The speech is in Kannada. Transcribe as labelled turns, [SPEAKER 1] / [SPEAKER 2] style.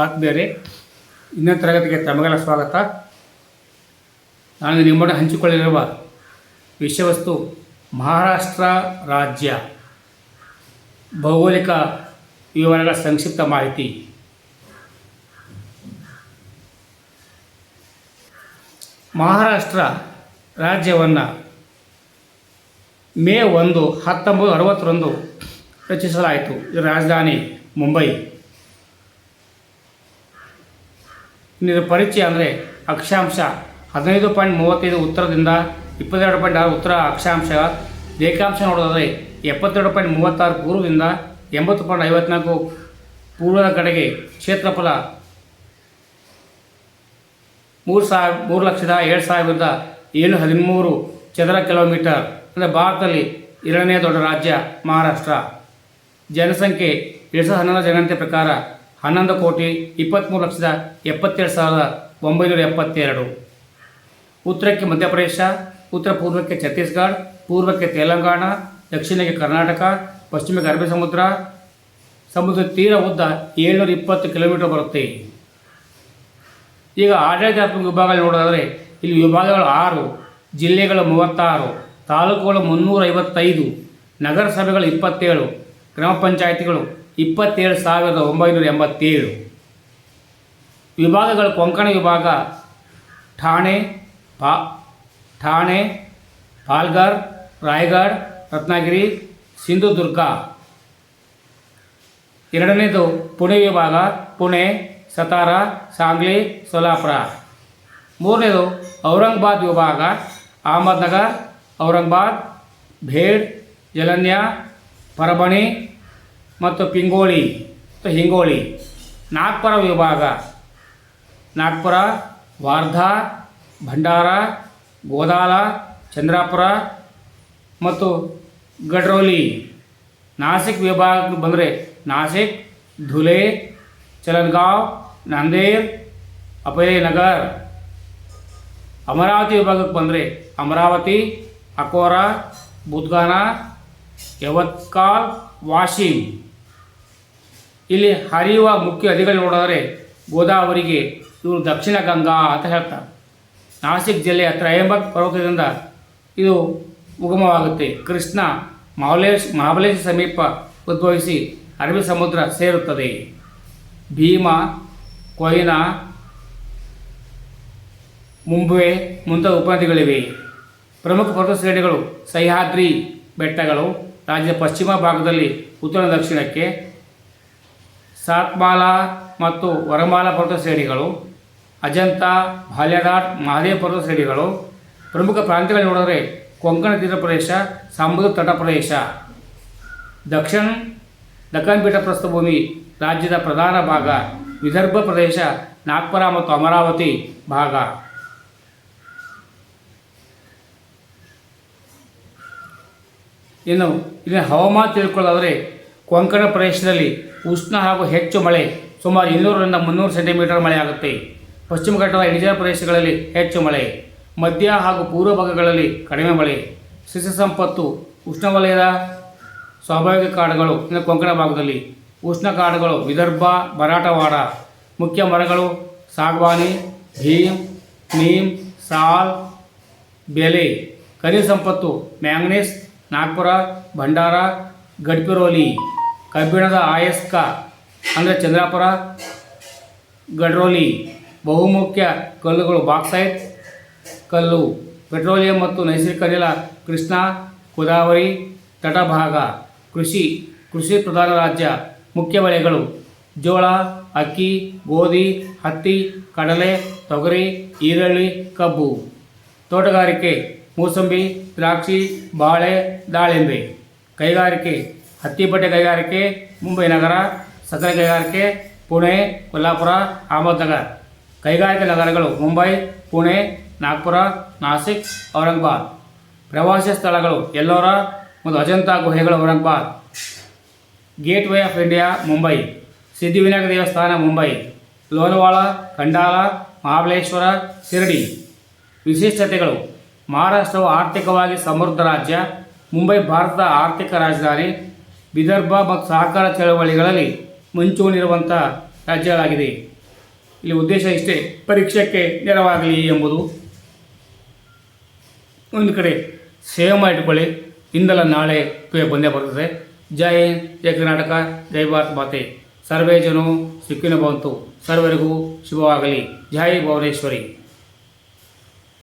[SPEAKER 1] ಆತ್ಮೀಯರೇ, ಇನ್ನೊಂದು ತರಗತಿಗೆ ತಮಗೆಲ್ಲ ಸ್ವಾಗತ. ನಾನು ನಿಮ್ಮೊಡನೆ ಹಂಚಿಕೊಳ್ಳಿರುವ ವಿಷಯವಸ್ತು ಮಹಾರಾಷ್ಟ್ರ ರಾಜ್ಯ ಭೌಗೋಳಿಕ ವಿವರಗಳ ಸಂಕ್ಷಿಪ್ತ ಮಾಹಿತಿ. ಮಹಾರಾಷ್ಟ್ರ ರಾಜ್ಯವನ್ನು ಮೇ 1, 1960 ರಚಿಸಲಾಯಿತು. ಇದರ ರಾಜಧಾನಿ ಮುಂಬೈ. ಇದರ ಪರಿಚಯ ಅಂದರೆ ಅಕ್ಷಾಂಶ 15.35 ಉತ್ತರದಿಂದ 22.6 ಉತ್ತರ ಅಕ್ಷಾಂಶ. ರೇಖಾಂಶ ನೋಡೋದಾದರೆ 72.36 ಪೂರ್ವದಿಂದ 80.54 ಪೂರ್ವದ ಕಡೆಗೆ. ಕ್ಷೇತ್ರಫಲ 3,07,713 ಚದರ ಕಿಲೋಮೀಟರ್. ಅಂದರೆ ಭಾರತದಲ್ಲಿ 2ನೇ ದೊಡ್ಡ ರಾಜ್ಯ ಮಹಾರಾಷ್ಟ್ರ. ಜನಸಂಖ್ಯೆ 2011 ಜನಗಣತಿ ಪ್ರಕಾರ 11,23,77,972. ಉತ್ತರಕ್ಕೆ ಮಧ್ಯಪ್ರದೇಶ, ಉತ್ತರ ಪೂರ್ವಕ್ಕೆ ಛತ್ತೀಸ್ಗಢ, ಪೂರ್ವಕ್ಕೆ ತೆಲಂಗಾಣ, ದಕ್ಷಿಣಕ್ಕೆ ಕರ್ನಾಟಕ, ಪಶ್ಚಿಮಕ್ಕೆ ಅರಬ್ಬಿ ಸಮುದ್ರ ತೀರ ಉದ್ದ 720 ಕಿಲೋಮೀಟರ್ ಬರುತ್ತೆ. ಈಗ ಆಡಳಿತಾತ್ಮಕ ವಿಭಾಗಗಳು ನೋಡೋದಾದರೆ ಇಲ್ಲಿ ವಿಭಾಗಗಳು 6, ಜಿಲ್ಲೆಗಳು 36, ತಾಲೂಕುಗಳು 355, ನಗರಸಭೆಗಳು 27, ಗ್ರಾಮ ಪಂಚಾಯಿತಿಗಳು 27,987. ವಿಭಾಗಗಳು: ಕೊಂಕಣ ವಿಭಾಗ ಠಾಣೆ, ಪಾಲ್ಘರ್, ರಾಯಗಢ, ರತ್ನಗಿರಿ, ಸಿಂಧುದುರ್ಗ. ಎರಡನೇದು ಪುಣೆ ವಿಭಾಗ ಪುಣೆ, ಸತಾರಾ, ಸಾಂಗ್ಲಿ, ಸೋಲಾಪುರ. ಮೂರನೇದು ಔರಂಗಾಬಾದ್ ವಿಭಾಗ ಅಹಮದ್ನಗರ್, ಔರಂಗಾಬಾದ್, ಭೇಡ್, ಜಲನ್ಯ, ಪರಭಣಿ ಮತ್ತು ಹಿಂಗೋಳಿ. ನಾಗ್ಪುರ ವಿಭಾಗ ನಾಗ್ಪುರ, ವಾರ್ಧಾ, ಭಂಡಾರ, ಗೋದಾಲ, ಚಂದ್ರಾಪುರ ಮತ್ತು ಗಡ್ರೋಲಿ. ನಾಸಿಕ್ ವಿಭಾಗಕ್ಕೆ ಬಂದರೆ ನಾಸಿಕ್, ಧುಲೆ, ಚಲನ್ಗಾಂವ್, ನಾಂದೇಡ್, ಅಪಯನಗರ್. ಅಮರಾವತಿ ವಿಭಾಗಕ್ಕೆ ಬಂದರೆ ಅಮರಾವತಿ, ಅಕೋರಾ, ಬುದ್ಗಾನ, ಯವತ್ಕಾಲ್, ವಾಶಿಂ. ಇಲ್ಲಿ ಹರಿಯುವ ಮುಖ್ಯ ನದಿಗಳು ನೋಡಿದರೆ ಗೋದಾವರಿಗೆ ಇವರು ದಕ್ಷಿಣ ಗಂಗಾ ಅಂತ ಹೇಳ್ತಾರೆ. ನಾಸಿಕ್ ಜಿಲ್ಲೆಯ ತ್ರಯಂಬಕ್ ಪರ್ವತದಿಂದ ಇದು ಉಗಮವಾಗುತ್ತೆ. ಕೃಷ್ಣ ಮಹಾಬಲೇಶ್ವರ ಸಮೀಪ ಉದ್ಭವಿಸಿ ಅರಬ್ಬಿ ಸಮುದ್ರ ಸೇರುತ್ತದೆ. ಭೀಮಾ, ಕೊಯ್ನಾ, ಮುಂಬೆ ಮುಂತಾದ ಉಪನದಿಗಳಿವೆ. ಪ್ರಮುಖ ಪರ್ವತ ಶ್ರೇಣಿಗಳು: ಸಹ್ಯಾದ್ರಿ ಬೆಟ್ಟಗಳು ರಾಜ್ಯದ ಪಶ್ಚಿಮ ಭಾಗದಲ್ಲಿ ಉತ್ತರ ದಕ್ಷಿಣಕ್ಕೆ, ಸಾತ್ಮಾಲಾ ಮತ್ತು ವರಮಾಲಾ ಪರ್ವತ ಶ್ರೇಣಿಗಳು, ಅಜಂತ, ಬಾಲ್ಯಘಾಟ್, ಮಹಾದೇವ್ ಪರ್ವತ ಶ್ರೇಣಿಗಳು. ಪ್ರಮುಖ ಪ್ರಾಂತ್ಯಗಳು ನೋಡಿದರೆ ಕೊಂಕಣ ತೀರ ಪ್ರದೇಶ, ಸಮುದ್ರ ತಟ ಪ್ರದೇಶ. ದಕ್ಕನ್ ಪೀಠ ಪ್ರಸ್ಥಭೂಮಿ ರಾಜ್ಯದ ಪ್ರಧಾನ ಭಾಗ. ವಿದರ್ಭ ಪ್ರದೇಶ, ನಾಗ್ಪುರ ಮತ್ತು ಅಮರಾವತಿ ಭಾಗ. ಇನ್ನು ಇಲ್ಲಿನ ಹವಾಮಾನ ತಿಳ್ಕೊಳ್ಳೋದಾದರೆ ಕೊಂಕಣ ಪ್ರದೇಶದಲ್ಲಿ ಉಷ್ಣ ಹಾಗೂ ಹೆಚ್ಚು ಮಳೆ, ಸುಮಾರು 200ರಿಂದ 300 ಸೆಂಟಿಮೀಟರ್ ಮಳೆ ಆಗುತ್ತೆ. ಪಶ್ಚಿಮ ಘಟ್ಟದ ಇಳಿಜಾರು ಪ್ರದೇಶಗಳಲ್ಲಿ ಹೆಚ್ಚು ಮಳೆ, ಮಧ್ಯ ಹಾಗೂ ಪೂರ್ವ ಭಾಗಗಳಲ್ಲಿ ಕಡಿಮೆ ಮಳೆ. ಸಸ್ಯ ಸಂಪತ್ತು: ಉಷ್ಣವಲಯದ ಸ್ವಾಭಾವಿಕ ಕಾಡುಗಳು ಇನ್ನು ಕೊಂಕಣ ಭಾಗದಲ್ಲಿ, ಉಷ್ಣ ಕಾಡುಗಳು ವಿದರ್ಭ, ಮರಾಠವಾಡ. ಮುಖ್ಯ ಮರಗಳು ಸಾಗವಾನಿ, ಭೀಮ್, ನೀಮ್, ಸಾಲ್, ಬೆಲೆ. ಖನಿಜ ಸಂಪತ್ತು: ಮ್ಯಾಂಗನೀಸ್, ನಾಗ್ಪುರ, ಭಂಡಾರ, ಗಡ್ಚಿರೋಲಿ. ಕಬ್ಬಿಣದ ಅಯಸ್ಕ ಅಂದರೆ ಚಂದ್ರಾಪುರ, ಗಡ್ರೋಲಿ. ಬಹುಮುಖ್ಯ ಕಲ್ಲುಗಳು ಬಾಕ್ಸೈಟ್ ಕಲ್ಲು. ಪೆಟ್ರೋಲಿಯಂ ಮತ್ತು ನೈಸರ್ಗಿಕ ಅನಿಲ ಕೃಷ್ಣ, ಗೋದಾವರಿ ತಟಭಾಗ. ಕೃಷಿ ಪ್ರಧಾನ ರಾಜ್ಯ. ಮುಖ್ಯ ಬೆಳೆಗಳು: ಜೋಳ, ಅಕ್ಕಿ, ಗೋಧಿ, ಹತ್ತಿ, ಕಡಲೆ, ತೊಗರಿ, ಈರುಳ್ಳಿ, ಕಬ್ಬು. ತೋಟಗಾರಿಕೆ: ಮೂಸಂಬಿ, ದ್ರಾಕ್ಷಿ, ಬಾಳೆ, ದಾಳಿಂಬೆ. ಕೈಗಾರಿಕೆ: ಹತ್ತಿ ಬಟ್ಟೆ ಕೈಗಾರಿಕೆ ಮುಂಬೈ ನಗರ, ಸಕ್ಕರೆ ಕೈಗಾರಿಕೆ ಪುಣೆ, ಕೊಲ್ಲಾಪುರ, ಅಹಮದ್ನಗರ್. ಕೈಗಾರಿಕಾ ನಗರಗಳು ಮುಂಬೈ, ಪುಣೆ, ನಾಗ್ಪುರ, ನಾಸಿಕ್, ಔರಂಗಾಬಾದ್. ಪ್ರವಾಸಿ ಸ್ಥಳಗಳು: ಎಲ್ಲೋರ ಮತ್ತು ಅಜಂತಾ ಗುಹೆಗಳು Aurangabad. Gateway of India Mumbai. Siddhivinayak ದೇವಸ್ಥಾನ ಮುಂಬೈ. ಲೋನಾವಾಳ, ಖಂಡಾಲ, ಮಹಾಬಲೇಶ್ವರ, ಶಿರಡಿ. ವಿಶಿಷ್ಟತೆಗಳು: ಮಹಾರಾಷ್ಟ್ರವು ಆರ್ಥಿಕವಾಗಿ ಸಮೃದ್ಧ ರಾಜ್ಯ. ಮುಂಬೈ ಭಾರತದ ಆರ್ಥಿಕ ರಾಜಧಾನಿ. ವಿದರ್ಭ ಮತ್ತು ಸಹಕಾರ ಚಳವಳಿಗಳಲ್ಲಿ ಮುಂಚೂಣಿರುವಂಥ ರಾಜ್ಯಗಳಾಗಿದೆ. ಇಲ್ಲಿ ಉದ್ದೇಶ ಇಷ್ಟೇ, ಪರೀಕ್ಷೆಗೆ ನೆರವಾಗಲಿ ಎಂಬುದು. ಒಂದು ಕಡೆ ಸೇವ್ ಮಾಡಿಟ್ಕೊಳ್ಳಿ, ಇಂದಲ್ಲ ನಾಳೆ ಬಂದೇ ಬರ್ತದೆ. ಜೈ ಹಿಂದ್, ಜೈ ಕರ್ನಾಟಕ, ಜೈ ಭಾರತ್ ಮಾತೆ. ಸರ್ವೇ ಜನೋ ಸುಖಿನೋ ಭವಂತು. ಸರ್ವರಿಗೂ ಶುಭವಾಗಲಿ. ಜೈ ಭುವನೇಶ್ವರಿ.